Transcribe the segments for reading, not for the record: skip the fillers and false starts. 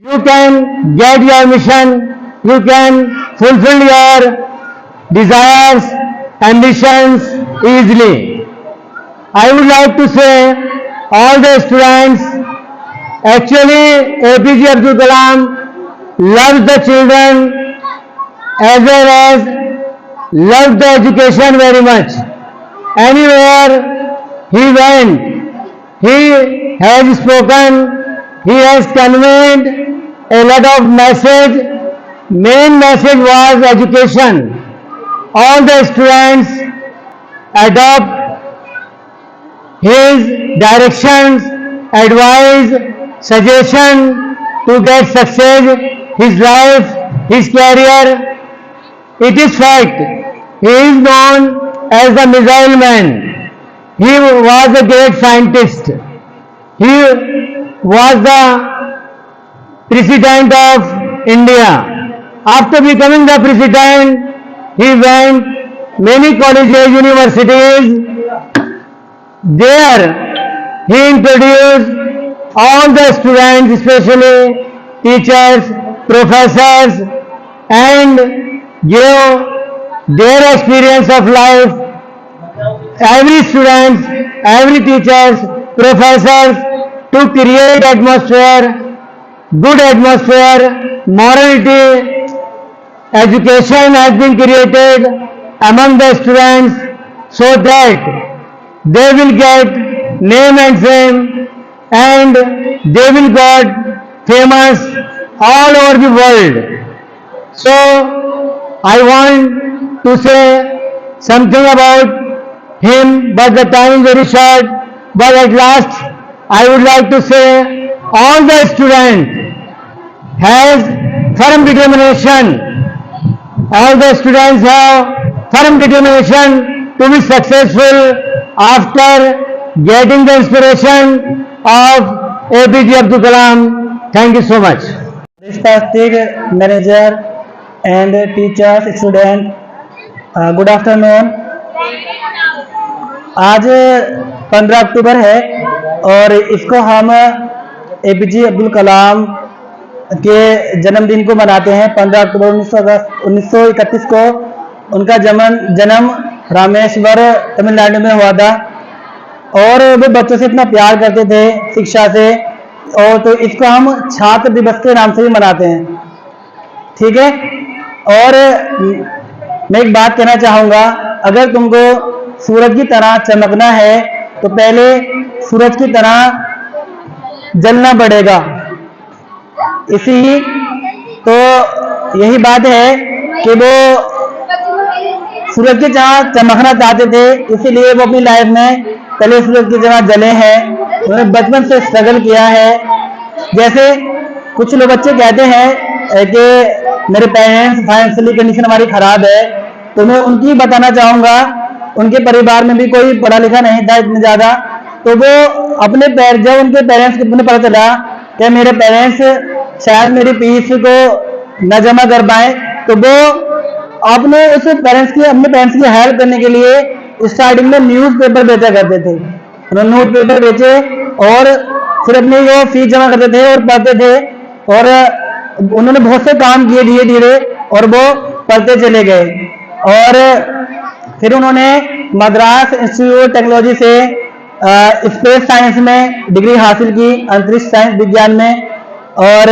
You can get your mission, you can fulfill your desires, ambitions easily. I would like to say all the students, actually APJ Abdul Kalam loves the children as well as loves the education very much. Anywhere he went, he has spoken, he has conveyed a lot of message. Main message was education. All the students adopt his directions, advice, suggestion to get success, his life, his career. It is fact. He is known as the missile man. He was a great scientist. He was the President of India. After becoming the President, he went many colleges, universities. There, he introduced all the students, especially teachers, professors, and gave their experience of life. Every student, every teachers, professors to create atmosphere, good atmosphere, morality, education has been created among the students so that they will get name and fame and they will get famous all over the world. So I want to say something about him, but the time is very short. But at last, I would like to say all the students has firm determination. All the students have firm determination to be successful after getting the inspiration of APJ Abdul Kalam. Thank you so much. Respected manager and teachers, student, good afternoon. आज 15 अक्टूबर है और इसको हम APJ Abdul Kalam के जन्मदिन को मनाते हैं। 15 अक्टूबर 1931 को उनका जन्म रामेश्वर तमिलनाडु में हुआ था और वे बच्चों से इतना प्यार करते थे, शिक्षा से, और तो इसको हम छात्र दिवस के नाम से भी मनाते हैं। ठीक है। और मैं एक बात कहना चाहूँगा, अगर तुमको सूरज की तरह चमकना है तो पहले सूरज की तरह जलना पड़ेगा। इसी तो यही बात है कि वो सूरज की तरह चमकना चाहते थे, इसीलिए वो अपनी लाइफ में पहले सूरज की तरह जले हैं। उन्होंने बचपन से स्ट्रगल किया है। जैसे कुछ लोग बच्चे कहते हैं कि मेरे पेरेंट्स फाइनेंशियली कंडीशन हमारी खराब है, तो मैं उनकी बताना चाहूँगा, उनके परिवार में भी कोई पढ़ा लिखा नहीं था इतने ज़्यादा, तो वो अपने जब उनके पेरेंट्स को पता चला कि मेरे पेरेंट्स शायद मेरी फीस को न जमा कर पाए, तो वो अपने अपने पेरेंट्स की हेल्प करने के लिए स्टार्टिंग में न्यूज़पेपर बेचा करते थे। उन्होंने न्यूज़पेपर बेचे और फिर अपनी वो फीस जमा करते थे और पढ़ते थे, और उन्होंने बहुत से काम किए धीरे धीरे और वो पढ़ते चले गए। और फिर उन्होंने मद्रास इंस्टीट्यूट टेक्नोलॉजी से स्पेस साइंस में डिग्री हासिल की, अंतरिक्ष साइंस विज्ञान में, और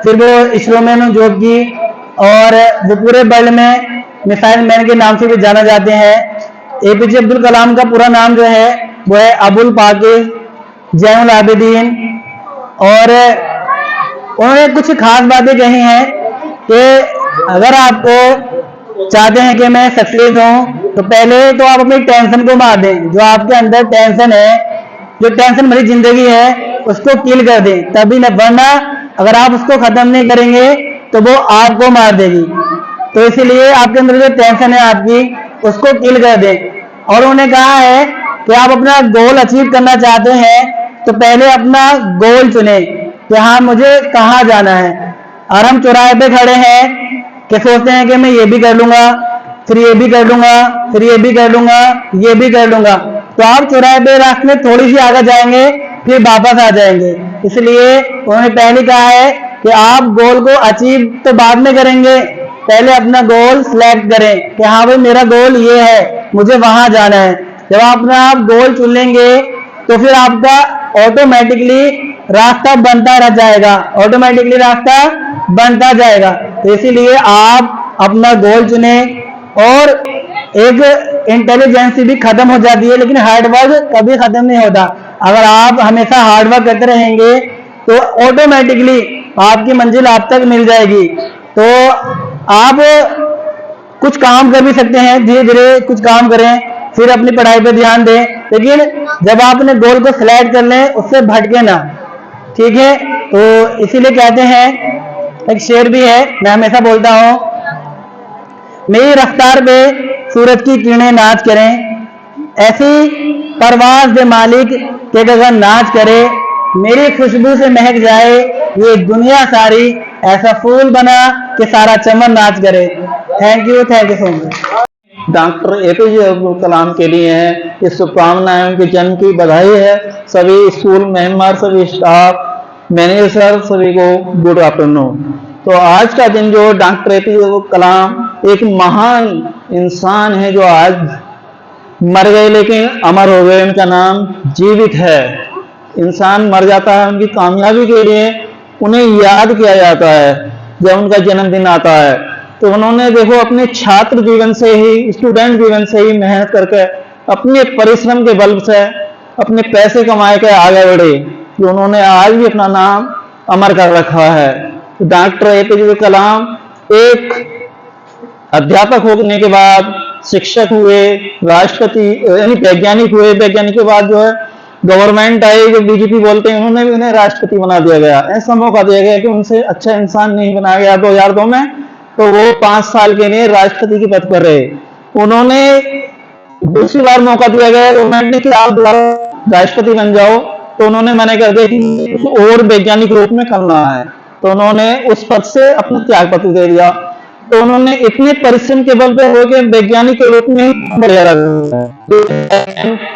फिर वो इसरो में उन्होंने जॉब की और वो पूरे वर्ल्ड में मिसाइल मैन के नाम से भी जाना जाते हैं। APJ अब्दुल कलाम का पूरा नाम जो है वो है अबुल पाकिर जैनुल आबिदीन, और उन्होंने कुछ खास बातें कही हैं कि अगर आपको चाहते हैं कि मैं सक्सेस हूँ तो पहले तो आप अपनी टेंशन को मार दें। जो आपके अंदर टेंशन है, जो टेंशन भरी जिंदगी है, उसको किल कर दें, तभी न, वरना अगर आप उसको खत्म नहीं करेंगे तो वो आपको मार देगी। तो इसीलिए आपके अंदर जो टेंशन है आपकी, उसको किल कर दें। और उन्होंने कहा है कि आप अपना गोल अचीव करना चाहते हैं तो पहले अपना गोल चुने कि हाँ मुझे कहाँ जाना है। और हम चौराहे पे खड़े हैं कि सोचते हैं कि मैं ये भी कर लूंगा, फिर ये भी कर लूंगा, फिर ये भी कर लूंगा, ये भी कर लूंगा, तो आप चौराहे पे रास्ते में थोड़ी सी आगे जाएंगे, फिर वापस आ जाएंगे। इसलिए उन्होंने पहले कहा है कि आप गोल को अचीव तो बाद में करेंगे, पहले अपना गोल सिलेक्ट करें कि हाँ भाई मेरा गोल ये है, मुझे वहां जाना है। जब आप गोल चुन लेंगे तो फिर आपका ऑटोमेटिकली रास्ता बनता रह जाएगा, ऑटोमेटिकली रास्ता बनता जाएगा। तो इसीलिए आप अपना गोल चुने। और एक इंटेलिजेंस भी खत्म हो जाती है, लेकिन हार्डवर्क कभी खत्म नहीं होता। अगर आप हमेशा हार्डवर्क करते रहेंगे तो ऑटोमेटिकली आपकी मंजिल आप तक मिल जाएगी। तो आप कुछ काम कर भी सकते हैं, धीरे धीरे कुछ काम करें, फिर अपनी पढ़ाई पे ध्यान दें, लेकिन जब आप अपने गोल को सिलेक्ट कर लें उससे भटके ना, ठीक है। तो इसीलिए कहते हैं, एक शेर भी है, मैं हमेशा बोलता हूं, मेरी रफ्तार पे सूरज की किरणें नाच करें, ऐसी परवाज दे मालिक के गगन नाच करे, मेरी खुशबू से महक जाए ये दुनिया सारी, ऐसा फूल बना कि सारा चमन नाच करे। Thank you so much. Doctor APJ Abdul Kalam के लिए है इस शुभकामनाएं, उनके जन्म की बधाई है। सभी स्कूल मेंबर, सभी स्टाफ, मैनेजर, सभी को गुड आफ्टरनून। तो आज का दिन जो डॉक्टर एपीजे अब्दुल कलाम एक महान इंसान है जो आज मर गए लेकिन अमर हो गए, उनका नाम जीवित है। इंसान मर जाता है, उनकी कामयाबी के लिए उन्हें याद किया जाता है जब उनका जन्मदिन आता है। तो उन्होंने देखो अपने छात्र जीवन से ही, स्टूडेंट जीवन से ही मेहनत करके अपने परिश्रम के बल से अपने पैसे कमाए के आगे बढ़े, कि उन्होंने आज भी अपना नाम अमर कर रखा है। तो डॉक्टर एपीजे कलाम एक अध्यापक होने के बाद शिक्षक हुए, राष्ट्रपति यानी वैज्ञानिक हुए, वैज्ञानिक के बाद जो है गवर्नमेंट आई, जो बीजेपी बोलते हैं, उन्होंने भी उन्हें राष्ट्रपति बना दिया गया। ऐसा मौका दिया गया कि उनसे अच्छा इंसान नहीं बनाया गया 2002 में, तो वो 5 साल के लिए राष्ट्रपति के पद पर रहे। उन्होंने दूसरी बार मौका दिया गया गवर्नमेंट ने कि आप राष्ट्रपति बन जाओ, तो उन्होंने मना कर दिया कि और वैज्ञानिक रूप में करना है, तो उन्होंने उस पद से अपना त्याग पत्र दे दिया। तो उन्होंने इतने परिश्रम के बल पे हो गए वैज्ञानिक के रूप में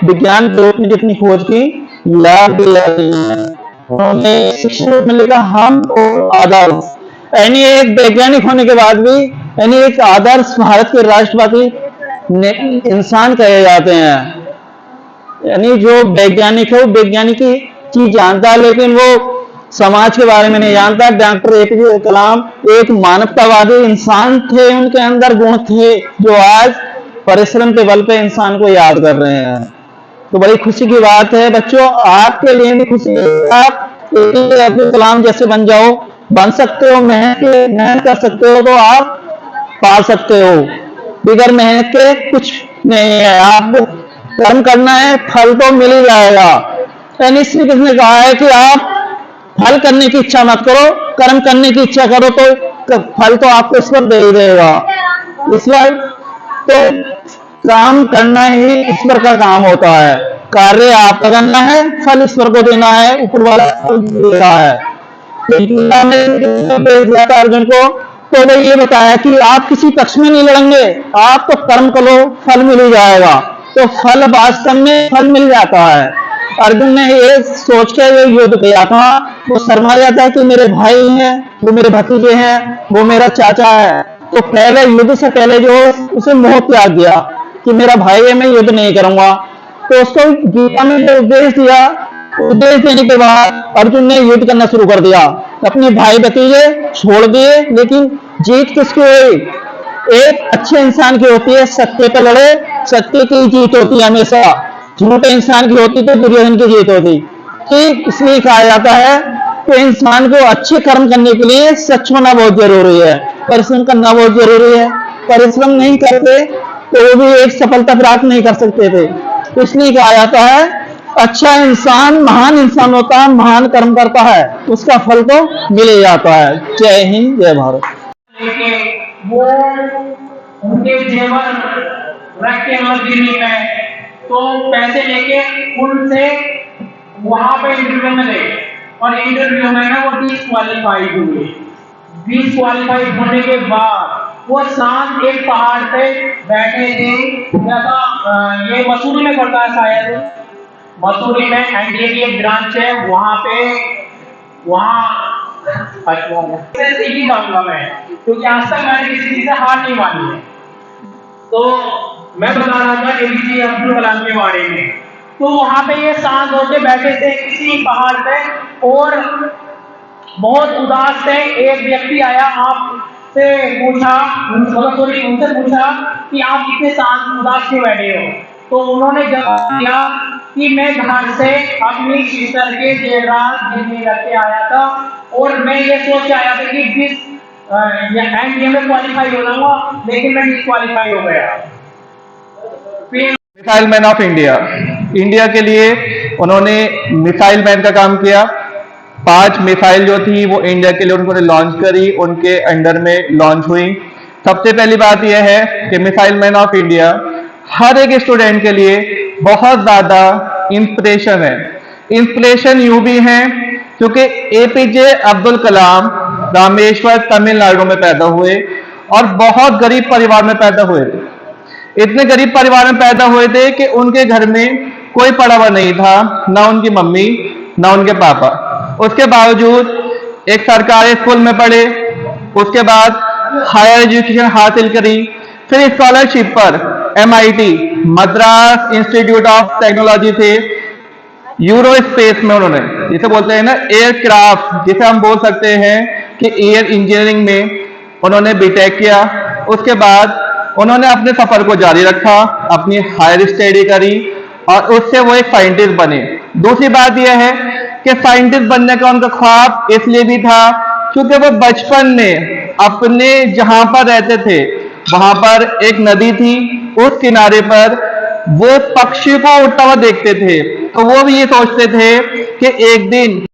विज्ञान के रूप में जितनी खोज की लाभ उन्होंने शिक्षा में लिखा हम और आदर्श, यानी एक वैज्ञानिक होने के बाद भी यानी एक आदर्श भारत के राष्ट्रपति इंसान कहे जाते हैं। यानी जो वैज्ञानिक है वो वैज्ञानिक की चीज जानता है लेकिन वो समाज के बारे में नहीं जानता। डॉक्टर एपीजे कलाम एक मानवतावादी इंसान थे, उनके अंदर गुण थे जो आज परिश्रम के बल पे इंसान को याद कर रहे हैं। तो बड़ी खुशी की बात है बच्चों, आपके लिए भी खुशी है। आप एपीजे अब्दुल कलाम जैसे बन जाओ, बन सकते हो, मेहनत कर सकते हो तो आप पा सकते हो। बिगर मेहनत के कुछ नहीं है, आपको कर्म करना है, फल तो मिल ही जाएगा। यानी श्री कृष्ण ने कहा है कि आप फल करने की इच्छा मत करो, कर्म करने की इच्छा करो तो फल तो आपको ईश्वर दे ही देगा। ईश्वर तो काम करना ही ईश्वर का काम होता है, कार्य आपका करना है, फल ईश्वर को देना है, ऊपर वाला फल देता है। अर्जुन को तो वो ये बताया कि आप किसी पक्ष में नहीं लड़ेंगे, आप तो कर्म करो, फल मिल ही जाएगा। तो फल वास्तव में फल मिल जाता है। अर्जुन ने ये सोच के ये युद्ध किया था, वो शर्मा जाता है कि मेरे भाई हैं, वो मेरे भतीजे हैं, वो मेरा चाचा है। तो पहले युद्ध से पहले जो उसे मोह त्याग दिया कि मेरा भाई है, मैं युद्ध नहीं करूंगा। तो उसको गीता में जो उपदेश दिया, उपदेश देने के बाद अर्जुन ने युद्ध करना शुरू कर दिया, अपने भाई भतीजे छोड़ दिए। लेकिन जीत किसकी हुई? एक अच्छे इंसान की होती है, सत्य पे लड़े, सत्य की जीत होती है हमेशा। झूठे इंसान की होती तो दुर्योधन की जीत होती। ठीक इसलिए कहा जाता है कि इंसान को अच्छे कर्म करने के लिए सच होना बहुत जरूरी है, परिश्रम करना बहुत जरूरी है। परिश्रम नहीं करते तो वो भी एक सफलता प्राप्त नहीं कर सकते थे। तो इसलिए कहा जाता है अच्छा इंसान महान इंसान होता है, महान कर्म करता है, उसका फल तो मिल ही जाता है। जय हिंद, जय भारत। वो उनके जेवर रख के दिल्ली में, तो पैसे लेके उनसे वहां पे इंटरव्यू में गए और इंटरव्यू में ना वो डिस्क्वालीफाइड हुए। डिस्क्वालीफाइड होने के बाद वो शांत एक पहाड़ पे बैठे थे, जैसा ये मसूरी में पड़ता है शायद, मसूरी में एनडीए की एक ब्रांच है, वहां अच्छा सीखी जाऊंगा मैं, क्योंकि आज तक मैंने किसी चीज से हार नहीं मानी है। तो मैं बता रहा था एपीजे अब्दुल कलाम के बारे में। तो वहां पे ये शांत होके बैठे थे किसी पहाड़ पे और बहुत उदास थे। एक व्यक्ति आया, आपसे पूछा, उनसे पूछा कि आप इतने शांत उदास क्यों बैठे हो? तो उन्होंने जवाब दिया कि मैं घर से अपनी सिस्टर के देर रात गिरने करके आया था और मैं ये सोच के आया था कि एंड में क्वालिफाई हो जाऊंगा, लेकिन मैं डिस्क्वालीफाई हो गया। Missile man of India, India के लिए उन्होंने मिसाइल मैन का काम किया। 5 मिसाइल जो थी वो इंडिया के लिए उन्होंने लॉन्च करी, उनके अंडर में लॉन्च हुई। सबसे पहली बात यह है कि मिसाइल मैन ऑफ इंडिया हर एक स्टूडेंट के लिए बहुत ज्यादा इंस्पिरेशन है। इंस्पिरेशन यूं भी है क्योंकि एपीजे अब्दुल कलाम रामेश्वर तमिलनाडु में पैदा हुए और बहुत गरीब परिवार में पैदा हुए थे। इतने गरीब परिवार में पैदा हुए थे कि उनके घर में कोई पढ़ा हुआ नहीं था, ना उनकी मम्मी ना उनके पापा। उसके बावजूद एक सरकारी स्कूल में पढ़े, उसके बाद हायर एजुकेशन हासिल करी, फिर स्कॉलरशिप पर MIT Madras institute of technology से यूरो स्पेस में उन्होंने, जिसे बोलते हैं ना एयरक्राफ्ट, जिसे हम बोल सकते हैं कि एयर इंजीनियरिंग में उन्होंने बीटेक किया। उसके बाद उन्होंने अपने सफर को जारी रखा, अपनी हायर स्टडी करी और उससे वो एक साइंटिस्ट बने। दूसरी बात यह है कि साइंटिस्ट बनने का उनका ख्वाब इसलिए भी था क्योंकि वो बचपन में अपने जहां पर रहते थे वहां पर एक नदी थी, उस किनारे पर वो पक्षी को उड़ता हुआ देखते थे, तो वो भी ये सोचते थे कि एक दिन